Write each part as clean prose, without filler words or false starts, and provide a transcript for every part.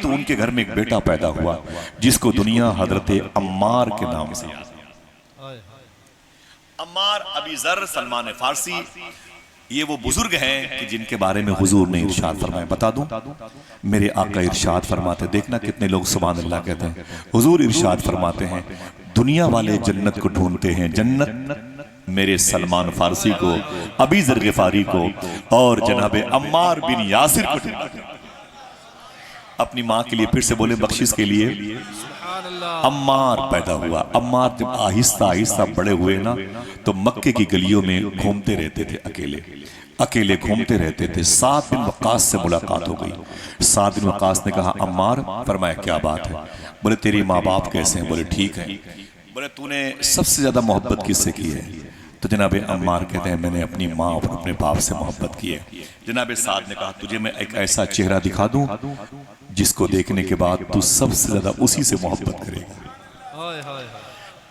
تو ان کے گھر میں ایک بیٹا پیدا ہوا جس کو دنیا حضرت عمار کے نام سے یاد ہے۔ عمار ابی ذر سلمان فارسی، یہ وہ بزرگ ہیں کہ جن کے بارے میں حضور نے ارشاد فرمایا۔ بتا دوں میرے آقا ارشاد فرماتے، دیکھنا کتنے لوگ سبحان اللہ کہتے ہیں، حضور ارشاد فرماتے ہیں دنیا والے جنت کو ڈھونڈتے ہیں، جنت میرے سلمان فارسی کو، ابی ذر غفاری کو اور جناب عمار بن یاسر کو ڈھونڈتے ہیں۔ اپنی ماں کے لیے پھر سے بولے بخشش کے لیے عمار پیدا ہوا۔ عمار جب آہستہ آہستہ بڑے ہوئے نا تو مکے کی گلیوں میں گھومتے رہتے تھے، اکیلے گھومتے رہتے تھے۔ سعد بن وقاص سے ملاقات ہو گئی۔ سعد بن وقاص نے کہا عمار، فرمایا کیا بات ہے؟ بولے تیری ماں باپ کیسے ہیں؟ بولے ٹھیک ہے۔ بولے تو نے سب سے زیادہ محبت کس سے کی ہے؟ تو جناب عمار کہتے ہیں میں نے اپنی ماں اور اپنے باپ سے محبت کی ہے۔ جناب سعد نے کہا تجھے میں ایک ایسا چہرہ دکھا دوں جس کو دیکھنے کے بعد تو سب سے زیادہ اسی سے محبت کرے گا۔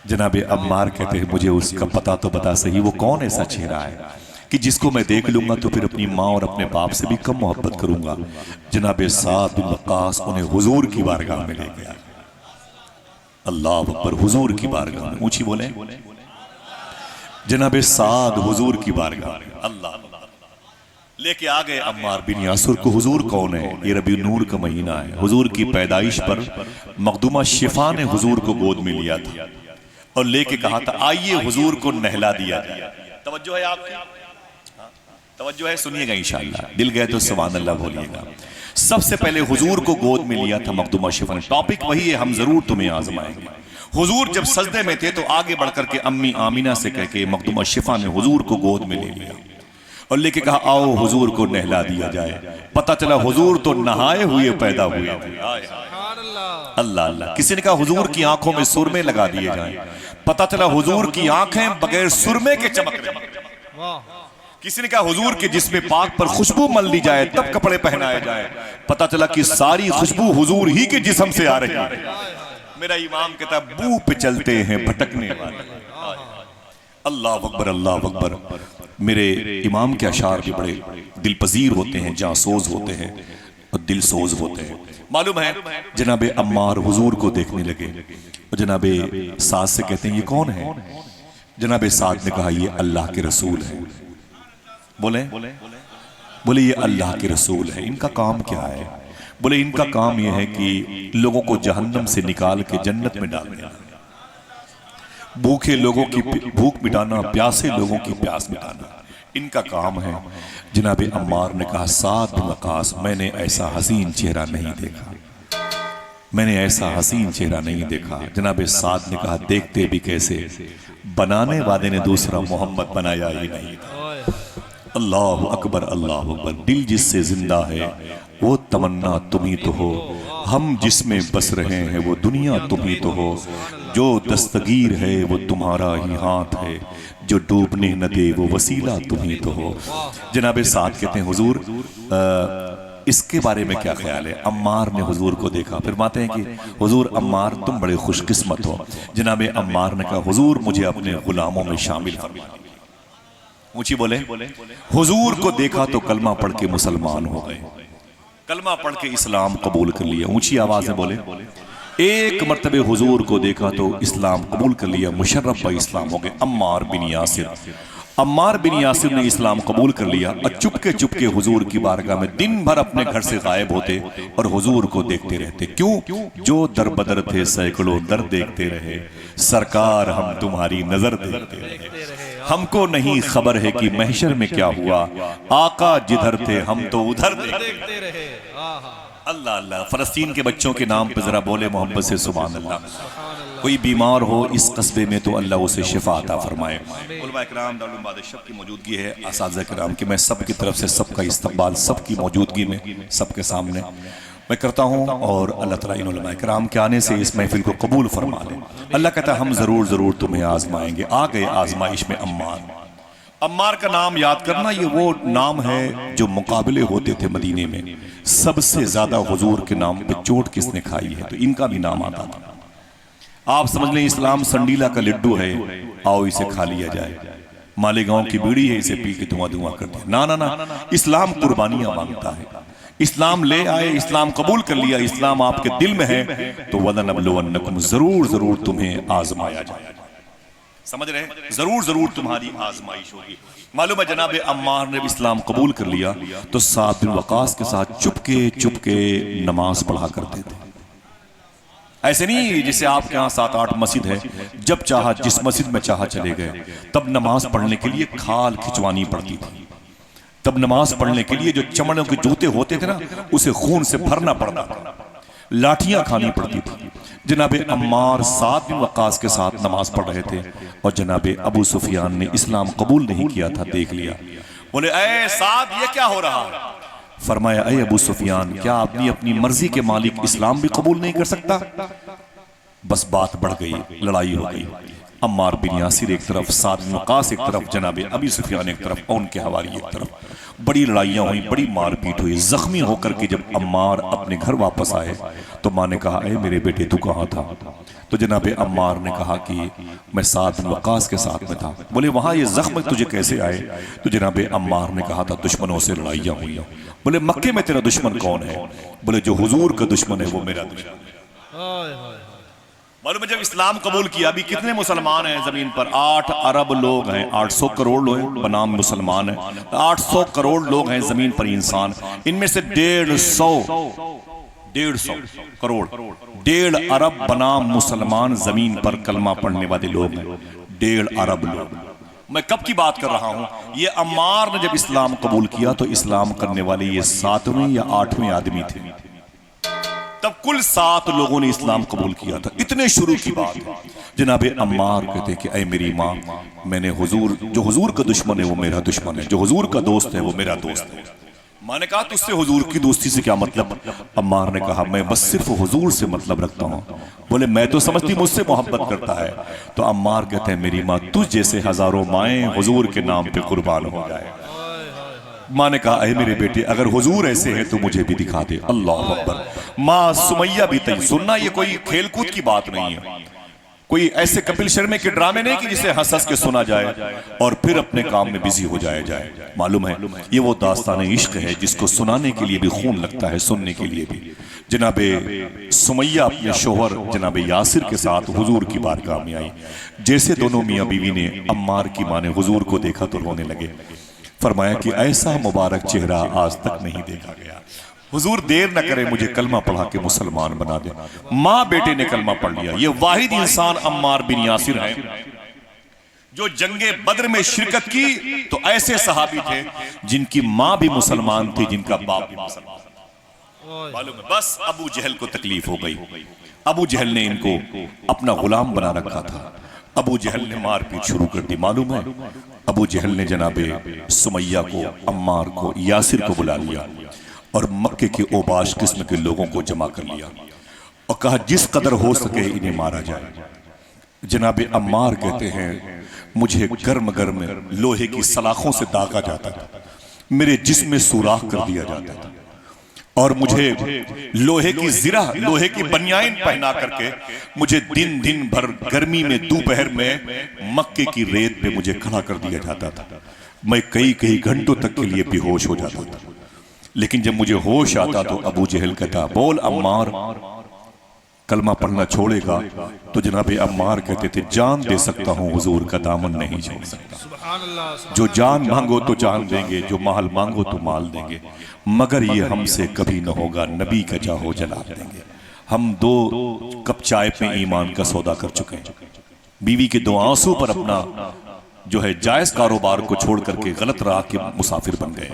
جناب عمار کہتے ہیں مجھے اس کا پتہ تو بتا صحیح، وہ کون ایسا چہرہ ہے کہ جس کو میں دیکھ لوں گا تو پھر اپنی ماں اور اپنے باپ سے بھی کم محبت کروں گا۔ جناب سعد بن وقاص انہیں حضور کی بارگاہ میں لے گیا۔ اللہ اکبر، حضور کی بارگاہ میں، اونچی بولیں، جناب سعد حضور کی بارگاہ میں اللہ لے کے آگئے عمار بن یاسر کو۔ حضور کون ہے؟ یہ ربیع نور کا مہینہ ہے۔ حضور کی پیدائش پر مخدومہ شفا نے حضور کو گود میں لیا تھا اور لے کے کہا تھا آئیے حضور کو نہلا دیا جائے۔ توجہ ہے آپ کی؟ توجہ ہے، سنیے گا انشاءاللہ، دل گئے تو سبحان اللہ بولیے گا۔ سب سے پہلے حضور کو گود میں لیا تھا مخدومہ شفا نے۔ ٹاپک وہی ہے، ہم ضرور تمہیں آزمائیں گے۔ حضور جب سجدے میں تھے تو آگے بڑھ کر کے امی آمینہ سے کہہ کے مخدومہ شفا نے حضور کو گود میں لے لیا اور لے کے کہا آؤ حضور کو نہلا دیا جائے۔ پتہ چلا حضور تو نہائے ہوئے پیدا ہوئے تھے۔ اللہ اللہ، کسی نے کہا حضور کی آنکھوں میں سرمے لگا دیے جائیں۔ پتہ چلا حضور کی آنکھیں بغیر سرمے کے چمک رہی۔ کسی نے کہا حضور کے جسم پاک پر خوشبو مل لی جائے تب کپڑے پہنائے جائے۔ پتہ چلا کہ ساری خوشبو حضور ہی کے جسم سے آ رہی ہے۔ میرا امام کہتا ہے بو پہ چلتے ہیں بھٹکنے والے۔ اللہ اکبر، اللہ اکبر۔ میرے امام کے اشعار بھی بڑے دل پذیر ہوتے ہیں، جاں سوز ہوتے ہیں اور دل سوز ہوتے ہیں۔ معلوم ہے جناب عمار حضور کو دیکھنے لگے اور جناب سعد سے کہتے ہیں یہ کون ہے؟ جناب سعد نے کہا یہ اللہ کے رسول ہے۔ بولے یہ اللہ کے رسول ہے، ان کا کام کیا ہے؟ بولے ان کا کام یہ ہے کہ لوگوں کو جہنم سے نکال کے جنت میں ڈال دینا، بھوکے لوگوں کی بھوک مٹانا، پیاسے لوگوں کی پیاس مٹانا، ان کا کام ہے۔ جناب عمار نے کہا سعد بن وقاص میں نے ایسا حسین چہرہ نہیں دیکھا، میں نے ایسا حسین چہرہ نہیں دیکھا۔ جناب سعد نے کہا دیکھتے بھی کیسے، بنانے والے نے دوسرا محمد بنایا ہی نہیں تھا۔ اللہ اکبر، اللہ اکبر۔ دل جس سے زندہ ہے وہ تمنا تم ہی تو ہو، ہم جس میں بس رہے ہیں وہ دنیا تم ہی تو ہو، جو دستگیر ہے وہ تمہارا ہی ہاتھ ہے، جو ڈوبنے نہ دے وہ وسیلہ تم ہی تو ہو۔ جناب سعد کہتے ہیں حضور اس کے بارے میں کیا خیال ہے؟ عمار نے حضور کو دیکھا، فرماتے ہیں کہ حضور عمار تم بڑے خوش قسمت ہو۔ جناب عمار نے کہا حضور مجھے اپنے غلاموں میں شامل فرما۔ اونچی بولے، حضور کو دیکھا تو کلمہ پڑھ کے مسلمان ہو گئے، کلمہ پڑھ کے اسلام قبول کر لیا۔ اونچی آواز میں بولے، ایک مرتبہ حضور کو دیکھا تو اسلام قبول کر لیا، مشرف با اسلام ہو گئے۔ عمار بن یاسر، عمار بن یاسر نے اسلام قبول کر لیا اور چپکے حضور کی بارگاہ میں دن بھر اپنے گھر سے غائب ہوتے اور حضور کو دیکھتے رہتے۔ کیوں؟ جو در بدر تھے سینکڑوں در دیکھتے رہے، سرکار ہم تمہاری نظر دیکھتے رہے، ہم کو نہیں خبر ہے کہ محشر میں کیا ہوا، آقا جدھر تھے ہم تو ادھر دیکھتے رہے۔ اللہ اللہ، فلسطین کے بچوں کے نام پہ ذرا بولے محبت سے سبحان اللہ۔ کوئی بیمار ہو اس قصبے میں تو اللہ اسے شفا عطا فرمائے۔ علماء اکرام دارالعلوم بادشاہ کی موجودگی ہے، اساتذہ کرام کی میں سب کی طرف سے سب کا استقبال سب کی موجودگی میں سب کے سامنے میں کرتا ہوں، اور اللہ تعالیٰ ان علماء کرام کے آنے سے اس محفل کو قبول فرما لے۔ اللہ کہتا ہے ہم ضرور تمہیں آزمائیں گے۔ آ گئے آزمائش میں عمار۔ عمار کا نام یاد کرنا، یہ وہ نام ہے جو مقابلے ہوتے تھے مدینے میں، سب سے زیادہ حضور کے نام پہ چوٹ کس نے کھائی ہے تو ان کا بھی نام آتا تھا۔ آپ سمجھ لیں اسلام سنڈیلا کا لڈو ہے، آؤ اسے کھا لیا جائے، مالیگاؤں کی بیڑی ہے اسے پی کے دھواں کر دیا۔ نا نا نا، اسلام قربانیاں مانگتا ہے، اسلام لے آئے، اسلام قبول کر لیا، اسلام آپ کے دل میں ہے، تو وَلَنَبْلُوَنَّكُمْ ضرور تمہیں آزمایا جائے گا۔ سمجھ رہے ہیں؟ ضرور تمہاری آزمائش ہوگی۔ معلوم ہے جناب عمار نے اسلام قبول کر لیا تو سعد بن وقاص کے ساتھ چپ کے نماز پڑھا کرتے تھے۔ ایسے نہیں جسے آپ کے ہاں 7-8 مسجد ہے، جب چاہا جس مسجد میں چاہا چلے گئے۔ تب نماز پڑھنے کے لیے کھال کھچوانی پڑتی تھی، تب نماز پڑھنے کے لیے جو چمڑوں کے جوتے ہوتے تھے نا، اسے خون سے بھرنا پڑتا تھا، لاٹھیاں کھانی پڑتی تھی۔ جناب عمار سعد بن وقاص کے ساتھ نماز پڑھ رہے تھے اور جناب ابو سفیان نے اسلام قبول نہیں کیا تھا، دیکھ لیا۔ بولے اے سعد یہ کیا ہو رہا ہے؟ فرمایا اے ابو سفیان کیا آدمی اپنی مرضی کے مالک اسلام بھی قبول نہیں کر سکتا؟ بس بات بڑھ گئی، لڑائی ہو گئی۔ عمار بن یاسر ایک طرف، سعد بن وقاص ایک طرف، جناب ابی سفیان ایک طرف، اور ان کے حوالی ایک طرف۔ بڑی لڑائیاں ہوئیں، بڑی مار پیٹ ہوئی۔ زخمی ہو کر کے جب عمار اپنے گھر واپس آئے تو ماں نے کہا اے میرے بیٹے تو کہاں تھا؟ تو جناب عمار نے کہا کہ میں سعد بن وقاص کے ساتھ میں تھا۔ بولے وہاں یہ زخم تجھے کیسے آئے؟ تو جناب عمار نے کہا تھا دشمنوں سے لڑائیاں ہوئی۔ بولے مکے میں تیرا دشمن کون ہے؟ بولے جو حضور کا دشمن ہے وہ میرا دشمن ہے۔ معلوم ہے جب اسلام قبول کیا، ابھی کتنے مسلمان ہیں زمین پر؟ 8 ارب لوگ ہیں، 800 کروڑ لوگ بنام مسلمان ہیں، 800 کروڑ لوگ ہیں زمین پر انسان، ان میں سے 150 کروڑ 1.5 ارب بنام مسلمان زمین پر کلمہ پڑھنے والے لوگ ہیں، 1.5 ارب لوگ۔ میں کب کی بات کر رہا ہوں؟ یہ عمار نے جب اسلام قبول کیا تو اسلام کرنے والے یہ 7ویں یا 8ویں آدمی تھے، تب کل 7 لوگوں نے اسلام قبول کیا تھا۔ اتنے شروع کی بات ہے۔ جناب عمار کہتے کہ اے میری ماں، میں نے جو حضور کا دشمن ہے وہ میرا دشمن ہے، جو حضور کا دوست ہے وہ میرا دوست ہے۔ ماں نے کہا تجھ سے حضور کی دوستی سے کیا مطلب؟ عمار نے کہا میں بس صرف حضور سے مطلب رکھتا ہوں۔ بولے میں تو سمجھتی مجھ سے محبت کرتا ہے۔ تو عمار کہتے ہیں میری ماں تجھ جیسے ہزاروں مائیں حضور کے نام پہ قربان ہو جائے۔ ماں نے کہا اے میرے بیٹے اگر حضور ایسے ہیں تو مجھے بھی دکھا دے۔ اللہ اکبر۔ ماں سمیہ بھی تھی۔ سننا یہ کوئی کھیل کود کی بات نہیں ہے، کوئی ایسے کپل شرمے کے ڈرامے نہیں کہ جسے ہنس ہنس کے سنا جائے اور پھر اپنے کام میں بزی ہو جائے۔ معلوم ہے یہ وہ داستان عشق ہے جس کو سنانے کے لیے بھی خون لگتا ہے، سننے کے لیے بھی۔ جناب سمیہ اپنے شوہر جناب یاسر کے ساتھ حضور کی بارگاہ میں آئی۔ جیسے دونوں میاں بیوی نے عمار کی ماں نے حضور کو دیکھا تو رونے لگے۔ فرمایا کہ ایسا مبارک چہرہ آج تک نہیں دیکھا گیا، حضور دیر نہ کرے مجھے کلمہ پڑھا کے مسلمان بنا دے۔ ماں بیٹے نے کلمہ پڑھ لیا۔ یہ واحد انسان عمار بن یاسر ہے جو جنگ بدر میں شرکت کی، تو ایسے صحابی تھے جن کی ماں بھی مسلمان تھی، جن کا باپ بھی مسلمان تھا۔ معلوم ہے بس ابو جہل کو تکلیف ہو گئی۔ ابو جہل نے ان کو اپنا غلام بنا رکھا تھا۔ ابو جہل نے مار پیٹ شروع کر دی۔ معلوم ہے ابو جہل نے جناب سمیہ کو، عمار کو، یاسر کو بلا لیا اور مکے کے اوباش قسم کے لوگوں کو جمع کر لیا اور کہا جس قدر ہو سکے انہیں مارا جائے۔ جناب عمار کہتے ہیں مجھے گرم گرم لوہے کی سلاخوں سے داغا جاتا تھا، میرے جسم میں سوراخ کر دیا جاتا تھا اور مجھے لوہے کی زرہ، لوہے کی بنیائن پہنا کر کے مجھے دن بھر گرمی میں دوپہر میں مکے کی ریت پہ مجھے کھڑا کر دیا جاتا تھا۔ میں کئی گھنٹوں تک کے لیے بے ہوش ہو جاتا تھا، لیکن جب مجھے ہوش آتا تو ابو جہل کہتا بول عمار کلمہ پڑھنا چھوڑے گا؟ تو جناب عمار کہتے تھے جان دے سکتا ہوں، حضور کا دامن نہیں چھوڑ سکتا۔ جو جان مانگو تو جان دیں گے، جو مال مانگو تو مال دیں گے، مگر یہ ہم سے کبھی نہ ہوگا، نبی کا چاہو جلا دیں گے۔ ہم 2 کپ چائے پہ ایمان کا سودا کر چکے ہیں، بیوی کے 2 آنسو پر اپنا جو ہے جائز کاروبار کو چھوڑ کر کے غلط راہ کے مسافر بن گئے۔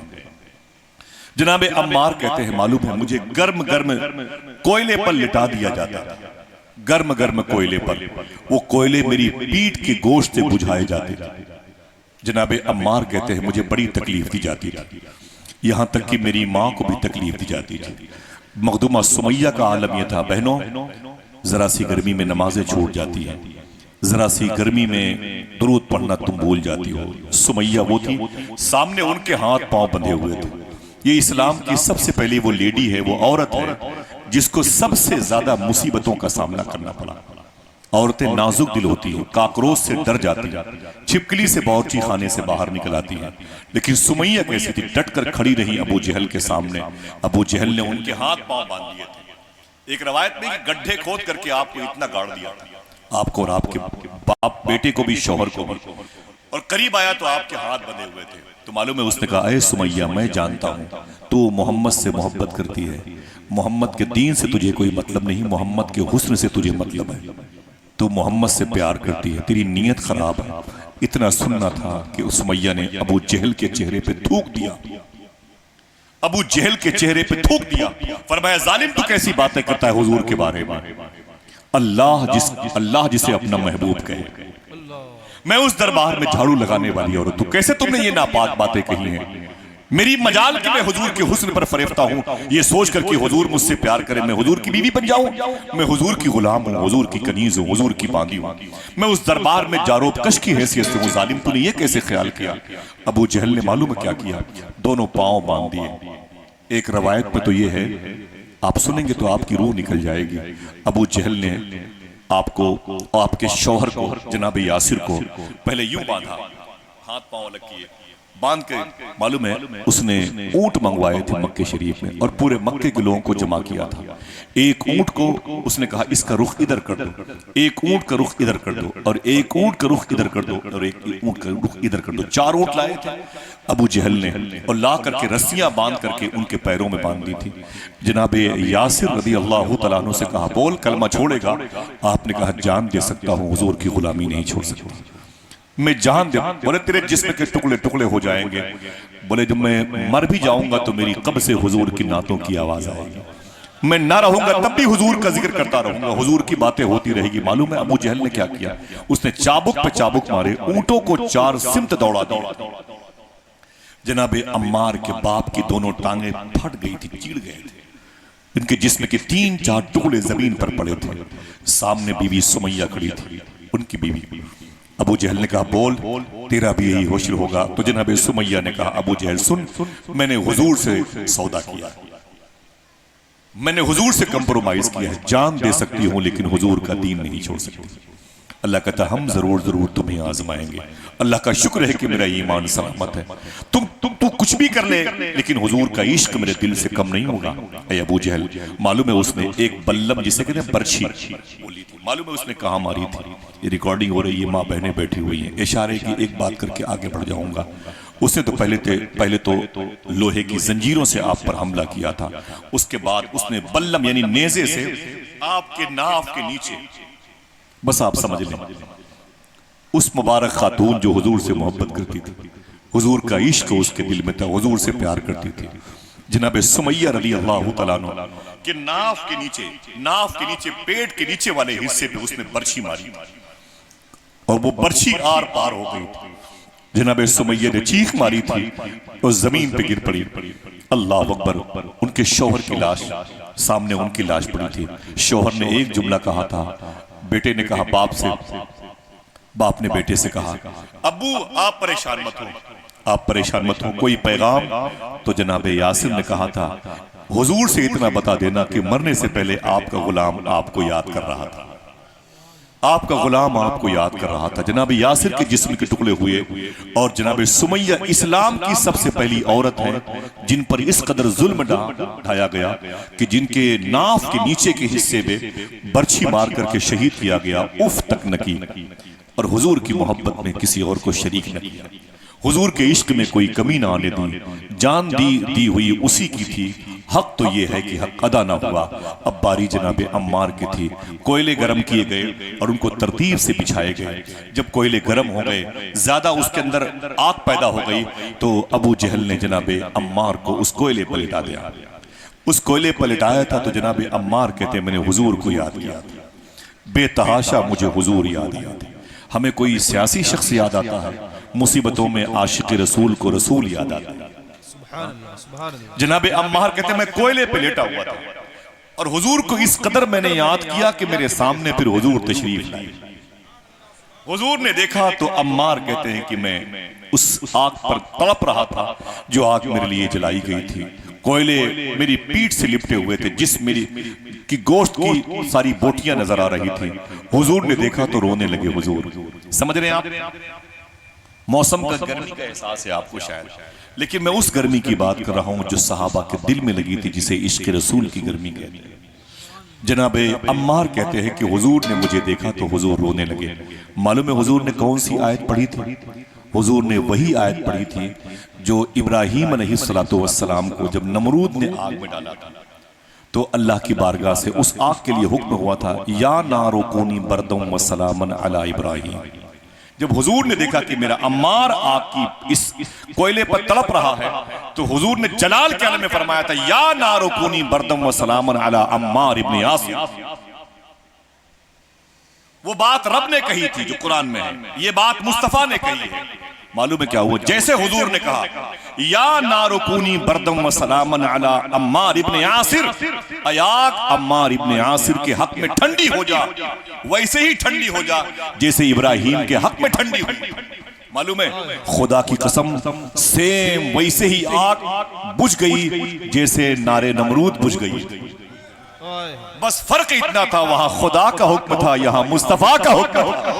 جناب عمار کہتے ہیں معلوم ہے مجھے گرم کوئلے پر لٹا دیا جاتا تھا، گرم کوئلے پر، وہ کوئلے میری پیٹ کے گوشت سے بجھائے جاتے تھے۔ جناب عمار کہتے ہیں مجھے بڑی تکلیف دی جاتی تھی، یہاں تک کہ میری ماں کو بھی تکلیف دی جاتی تھی۔ مخدومہ سمیہ کا عالم یہ تھا بہنوں ذرا سی گرمی میں نمازیں چھوٹ جاتی ہیں، ذرا سی گرمی میں درود پڑھنا تم بھول جاتی ہو۔ سمیہ وہ تھی سامنے ان کے ہاتھ پاؤں بندھے ہوئے تھے۔ یہ اسلام کی سب سے پہلی وہ لیڈی ہے، وہ عورت ہے جس کو سب سے زیادہ مصیبتوں کا سامنا کرنا پڑا۔ عورتیں نازک دل ہوتی ہیں، کاکروچ سے ڈر جاتی ہیں، چھپکلی سے باورچی خانے سے باہر نکل آتی ہیں، لیکن سمیہ کیسی تھی، ڈٹ کر کھڑی رہی ابو جہل کے سامنے۔ ابو جہل نے ان کے ہاتھ پاؤں باندھ دیے تھے، ایک روایت میں کہ گڈھے کھود کر کے آپ کو اتنا گاڑ دیا تھا، آپ کو اور آپ کے باپ بیٹے کو بھی، شوہر کو بھی، اور قریب آیا تو آپ کے ہاتھ بندھے ہوئے تھے۔ تو معلوم ہے اس نے کہا اے سمیہ میں جانتا ہوں تو محمد سے محبت کرتی ہے، محمد کے دین سے تجھے کوئی مطلب نہیں، محمد کے حسن سے تجھے مطلب ہے، تو محمد سے پیار کرتی ہے، تیری نیت خراب ہے۔ اتنا سننا تھا کہ سمیہ نے ابو جہل کے چہرے پہ تھوک دیا، ابو جہل کے چہرے پہ تھوک دیا، فرمایا ظالم تو کیسی باتیں کرتا ہے حضور کے بارے میں، اللہ جسے اپنا محبوب کہے، میں اس دربار میں جھاڑو لگانے والی عورت ہوں، کیسے تم نے یہ ناپاک باتیں کہی ہیں؟ میری مجال کہ میں حضور کے حسن پر فریفتہ ہوں، یہ سوچ کر کہ حضور مجھ سے پیار کرے، میں حضور کی بیوی بن جاؤں، میں حضور کی غلام ہوں، حضور کی کنیز ہوں، حضور کی باندی ہوں، میں اس دربار میں جاروب کش کی حیثیت سے ہوں، ظالم تو نے یہ کیسے خیال کیا؟ ابو جہل نے معلوم کیا کیا، دونوں پاؤں باندھ دیے۔ ایک روایت میں تو یہ ہے، آپ سنیں گے تو آپ کی روح نکل جائے گی، ابو جہل نے آپ کو، آپ کے شوہر کو، جناب یاسر کو پہلے یوں باندھا، ہاتھ پاؤں الگ کیے، باندھ کے معلوم ہے اس نے اونٹ منگوائے تھے مکہ شریف میں، اور پورے مکے کے لوگوں کو جمع کیا تھا۔ ایک اونٹ کو اس نے کہا اس کا رخ ادھر کر دو، ایک اونٹ کا رخ ادھر کر دو، اور ایک اونٹ کا رخ ادھر کر دو، اور ایک اونٹ کا رخ ادھر کر دو۔ 4 اونٹ لائے تھے ابو جہل نے، اور لا کر کے رسیاں باندھ کر کے ان کے پیروں میں باندھ دی تھی۔ جناب یاسر رضی اللہ تعالیٰ عنہ سے کہا بول کلمہ چھوڑے گا؟ آپ نے کہا جان دے سکتا ہوں، حضور کی غلامی نہیں چھوڑ سکتا، میں جان دے۔ بولے تیرے جسم کے ٹکڑے ٹکڑے ہو جائیں گے، بولے جب میں مر بھی جاؤں گا تو میری قبر سے حضور کی نعتوں کی آواز آئے گی، میں نہ رہوں گا تب بھی حضور کا ذکر کرتا رہوں گا، حضور کی باتیں ہوتی رہے گی۔ معلوم ہے ابو جہل نے کیا کیا؟ اس نے چابک پہ چابک مارے، اونٹوں کو 4 سمت دوڑا دیا۔ جناب عمار کے باپ کی دونوں ٹانگیں پھٹ گئی تھی، چیڑ گئے تھے، ان کے جسم کے 3-4 ٹکڑے زمین پر پڑے تھے۔ سامنے بیوی سمیہ کھڑی تھی، ان کی بیوی۔ ابو جہل نے کہا بول تیرا بھی یہی حشر ہوگا، تو جناب سمیہ نے کہا ابو جہل سن، میں نے حضور سے سودا کیا، میں نے حضور سے کمپرومائز کیا ہے، جان دے سکتی ہوں لیکن حضور کا دین نہیں چھوڑ سکتی۔ اللہ کہتا ہم ضرور تمہیں آزمائیں گے، اللہ کا شکر ہے کہ میرا ایمان سلامت ہے، تو کچھ بھی کر لے لیکن حضور کا عشق میرے دل سے کم نہیں ہوگا۔ اے ابو جہل، معلوم ہے اس نے ایک بلم جسے کہتے ہیں برچھی بولی تھی، معلوم ہے اس نے کہاں ماری تھی؟ یہ ریکارڈنگ ہو رہی ہے، ماں بہنیں بیٹھی ہوئی ہیں، اشارے کی ایک بات کر کے آگے بڑھ جاؤں گا۔ اس نے تو پہلے تو لوہے کی زنجیروں سے آپ پر حملہ کیا تھا، اس کے بعد اس نے بلم یعنی نیزے سے آپ کے ناف کے نیچے، بس آپ سمجھ لیں اس مبارک خاتون جو حضور سے محبت کرتی تھی، حضور کا عشق اس کے دل میں تھا، حضور سے پیار کرتی تھی، جناب سمیہ رضی اللہ تعالیٰ عنہ کہ ناف کے نیچے پیٹ کے نیچے والے حصے پہ اس نے برچھی ماری، اور وہ برچھی آر پار ہو گئی تھی۔ جناب سمیہ نے چیخ ماری تھی اور زمین پہ گر پڑی، اللہ اکبر۔ ان کے شوہر کی لاش سامنے، ان کی لاش پڑی تھی۔ شوہر نے ایک جملہ کہا تھا، بیٹے نے کہا باپ نے بیٹے سے کہا ابو آپ پریشان مت ہو، آپ پریشان مت ہو، کوئی پیغام؟ تو جناب یاسر نے کہا تھا حضور سے اتنا بتا دینا کہ مرنے سے پہلے آپ کا غلام آپ کو یاد کر رہا تھا، آپ کا غلام آپ کو یاد کر رہا تھا۔ جناب یاسر کے جسم کے ٹکڑے ہوئے، اور جناب سمیہ اسلام کی سب سے پہلی عورت ہے جن پر اس قدر ظلم ڈھایا گیا کہ جن کے ناف کے نیچے کے حصے میں برچھی مار کر کے شہید کیا گیا، اف تک نہ کی، اور حضور کی محبت میں کسی اور کو شریک نہ کیا، حضور کے عشق میں کوئی کمی نہ آنے دی، جان دی ہوئی اسی کی تھی۔ حق تو یہ ہے کہ حق ادا نہ ہوا۔ اب باری جناب عمار کی تھی، کوئلے گرم کیے گئے اور ان کو ترتیب سے بچھائے گئے۔ جب کوئلے گرم ہو گئے، زیادہ اس کے اندر آگ پیدا ہو گئی، تو ابو جہل نے جناب عمار کو اس کوئلے پر لٹا دیا۔ اس کوئلے پر لٹایا تھا تو جناب عمار کہتے ہیں میں نے حضور کو یاد کیا، بے تحاشا مجھے حضور یاد آتے۔ ہمیں کوئی سیاسی شخص یاد آتا ہے، مصیبتوں میں عاشق رسول کو رسول یاد آتا ہے۔ جناب عمار کہتے ہیں میں کوئلے پہ لیٹا ہوا تھا اور حضور کو اس قدر میں نے یاد کیا کہ میرے سامنے پھر حضور تشریف لائے۔ حضور نے دیکھا تو عمار کہتے ہیں کہ میں اس آگ پر تڑپ رہا تھا جو آگ میرے لیے جلائی گئی تھی، کوئلے میری پیٹھ سے لپٹے ہوئے تھے، جسم میری کی گوشت کی ساری بوٹیاں نظر آ رہی تھی۔ حضور نے دیکھا تو رونے لگے۔ حضور سمجھ رہے ہیں آپ؟ موسم کا گرمی کا احساس ہے آپ کو شاید، لیکن میں اس گرمی کی بات کر رہا ہوں جو صحابہ کے دل میں لگی تھی، جسے عشق رسول کی گرمی کہتے ہیں۔ جناب عمار کہتے ہیں کہ حضور نے مجھے دیکھا تو حضور رونے لگے۔ معلوم ہے حضور نے کون سی آیت پڑھی تھی؟ حضور نے وہی آیت پڑھی تھی جو ابراہیم علیہ السلام کو جب نمرود نے آگ میں ڈالا تھا تو اللہ کی بارگاہ سے اس آگ کے لیے حکم ہوا تھا، یا نار کونی بردم و سلاما علی ابراہیم۔ جب حضور نے دیکھا کہ میرا عمار آگ کی اس کوئلے پر تڑپ رہا ہے تو حضور نے جلال کے عالم میں فرمایا تھا، یا نار کونی بردم و سلاما علی عمار ابن یاسر۔ وہ بات رب نے کہی تھی جو قرآن میں ہے، یہ بات مصطفیٰ نے کہی ہے۔ معلوم ہے کیا ہوا؟ جیسے حضور نے کہا یا نار کونی بردم و سلاما علی عمار ابن یاسر، اے آگ عمار ابن یاسر کے حق میں ٹھنڈی ہو جا، ویسے ہی ٹھنڈی ہو جا جیسے ابراہیم کے حق میں ٹھنڈی ہوئی۔ معلوم ہے خدا کی قسم سیم ویسے ہی آگ بجھ گئی جیسے نار نمرود بجھ گئی۔ بس فرق اتنا تھا، وہاں خدا کا حکم تھا، یہاں مصطفیٰ کا حکم تھا۔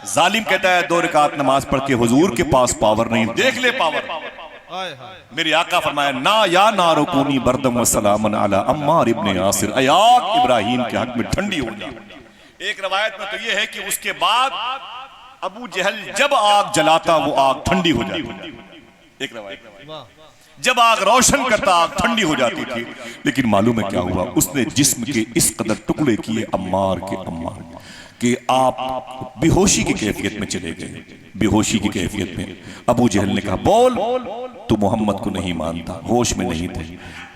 ظالم کہتا ہے 2 رکعت نماز پڑھ کے حضور کے پاس پاور نہیں، دیکھ لے پاور۔ میرے آقا فرمایا نا یا نار کونی بردم و سلاما علی عمار ابن یاسر، اے آگ ابراہیم کے حق میں ٹھنڈی ہو جا۔ ایک روایت میں تو یہ ہے کہ اس کے بعد ابو جہل جب آگ جلاتا وہ آگ ٹھنڈی ہو جاتی۔ ایک روایت جب آگ روشن کرتا آگ ٹھنڈی ہو جاتی تھی۔ لیکن معلوم ہے کیا ہوا؟ اس نے جسم کے اس قدر ٹکڑے کیے عمار کے عمار کہ آپ بے ہوشی کی کیفیت میں چلے گئے۔ بے ہوشی کی کیفیت میں ابو جہل نے کہا بول، تو محمد کو نہیں مانتا، ہوش میں نہیں تھے۔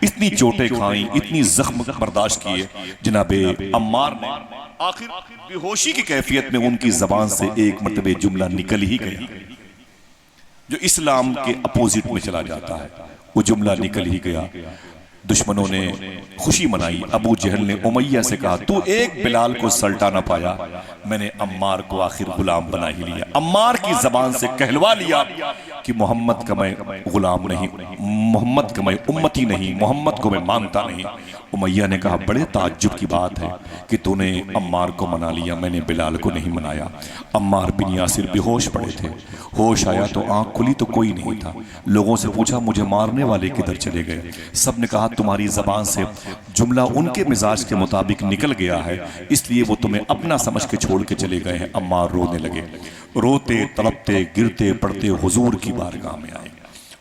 اتنی چوٹیں کھائیں، اتنی زخم برداشت کیے جناب عمار نے، آخر بے ہوشی کی کیفیت میں ان کی زبان سے ایک مرتبہ جملہ نکل ہی گیا جو اسلام کے اپوزٹ میں چلا جاتا ہے۔ وہ جملہ نکل ہی گیا۔ دشمنوں نے خوشی منائی۔ ابو جہل نے امیہ سے کہا تو ایک بلال کو سلٹا نہ پایا، میں نے عمار کو آخر غلام بنا ہی لیا۔ عمار کی زبان سے کہلوا لیا کہ محمد کا میں غلام نہیں، محمد کا میں امتی نہیں، محمد کو میں مانتا نہیں۔ امیہ نے کہا بڑے تعجب کی بات ہے کہ تو نے عمار کو منا لیا، میں نے بلال کو نہیں منایا۔ عمار بن یاسر بے ہوش پڑے تھے، ہوش آیا تو آنکھ کھلی تو کوئی نہیں تھا۔ لوگوں سے پوچھا مجھے مارنے والے کدھر چلے گئے؟ سب نے کہا تمہاری زبان سے جملہ ان کے مزاج کے مطابق نکل گیا ہے، اس لیے وہ تمہیں اپنا سمجھ کے چھوڑ کے چلے گئے ہیں۔ عمار رونے لگے، روتے تڑپتے گرتے پڑتے حضور کی بارگاہ میں آئے،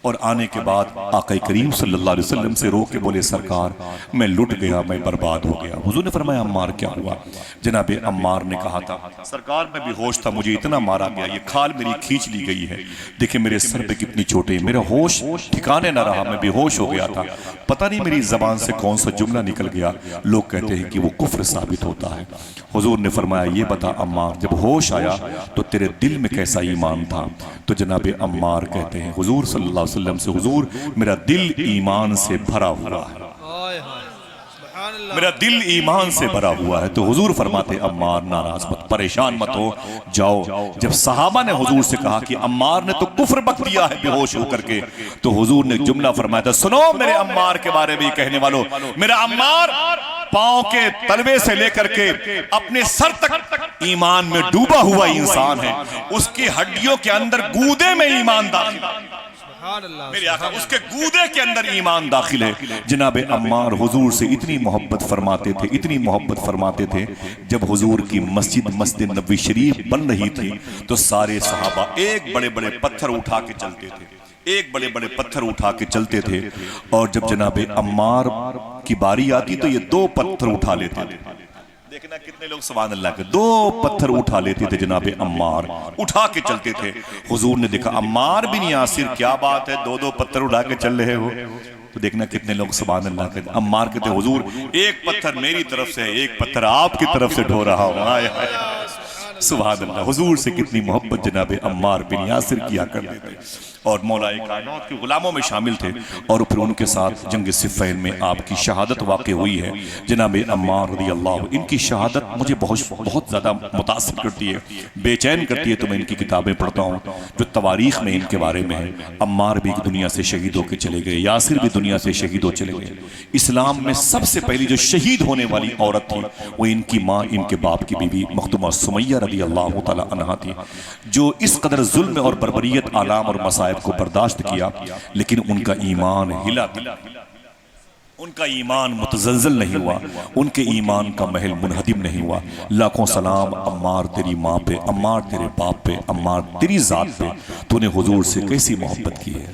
اور آنے کے بعد آقا کریم صلی اللہ علیہ وسلم سے رو کے بولے سرکار میں لٹ گیا، میں برباد ہو گیا۔ حضور نے فرمایا عمار کیا ہوا؟ جناب عمار نے کہا تھا سرکار میں بھی ہوش تھا، مجھے اتنا مارا گیا، یہ کھال میری کھینچ لی گئی ہے، دیکھیں میرے سر پہ کتنی چوٹیں، میرا ہوش ٹھکانے نہ رہا، میں بے ہوش ہو گیا تھا، پتہ نہیں میری زبان سے کون سا جملہ نکل گیا۔ لوگ کہتے ہیں کہ وہ کفر ثابت ہوتا ہے۔ حضور نے فرمایا یہ بتا عمار جب ہوش آیا تو تیرے دل میں کیسا ایمان تھا؟ تو جناب عمار کہتے ہیں حضور صلی اللہ علیہ وسلم سے حضور میرا دل ایمان سے بھرا ہوا ہے، میرا دل ایمان سے بھرا ہوا ہے۔ تو حضور فرماتے عمار ناراض مت، پریشان مت ہو، جاؤ۔ جب صحابہ نے حضور سے کہا کہ عمار نے تو کفر بک دیا ہے بے ہوش ہو کر کے، تو حضور نے جملہ فرمایا تھا سنو میرے عمار کے بارے میں کہنے والوں، میرا عمار پاؤں کے تلوے سے لے کر کے اپنے سر تک ایمان میں ڈوبا ہوا انسان ہے، اس کی ہڈیوں کے اندر گودے میں ایمان داخل ہے، میرے آقا اس کے گودے کے اندر ایمان داخل ہے۔ جناب عمار حضور سے اتنی محبت فرماتے تھے، اتنی محبت فرماتے تھے، جب حضور کی مسجد نبوی شریف بن رہی تھی تو سارے صحابہ ایک بڑے بڑے پتھر اٹھا کے چلتے تھے، ایک بڑے بڑے پتھر اٹھا کے چلتے تھے، اور جب جناب عمار کی باری آتی تو یہ 2 پتھر اٹھا لیتے تھے۔ دیکھنا کتنے لوگ سبحان اللہ کے 2 پتھر اٹھا لیتے تھے، جناب عمار اٹھا کے چلتے تھے۔ حضور نے دیکھا عمار بن یاسر کیا بات ہے 2 پتھر اٹھا کے چل رہے ہو؟ تو دیکھنا کتنے لوگ سبحان اللہ کہتے ہیں۔ عمار کہتے حضور ایک پتھر میری طرف سے ہے، ایک پتھر آپ کی طرف سے ڈھو رہا ہوں۔ سبحان اللہ، حضور سے کتنی محبت جناب عمار بن یاسر کیا کرتے تھے اور مولا کائنات کے غلاموں میں شامل تھے، اور پھر ان کے ساتھ جنگ صفین میں آپ کی شہادت واقع ہوئی ہے۔ جناب عمار رضی اللہ، ان کی شہادت مجھے بہت زیادہ متاثر کرتی ہے، بے چین کرتی ہے۔ تو میں ان کی کتابیں پڑھتا ہوں جو تواریخ میں ان کے بارے میں ہے۔ عمار بھی دنیا سے شہید ہو کے چلے گئے، یاسر بھی دنیا سے شہید ہو چلے گئے۔ اسلام میں سب سے پہلی جو شہید ہونے والی عورت تھی وہ ان کی ماں، ان کے باپ کی بیوی مخدومہ سمیہ رضی اللہ تعالی عنہا تھی، جو اس قدر ظلم اور بربریت، آلام اور مصائب کو برداشت کیا، لیکن ان کا ایمان ہلا دلا، ان کا ایمان متزلزل نہیں ہوا، ان کے ایمان کا محل منہدم نہیں ہوا۔ لاکھوں سلام عمار تیری ماں پہ، عمار تیرے باپ پہ، عمار تیری ذات پہ، تو نے حضور سے کیسی محبت کی ہے۔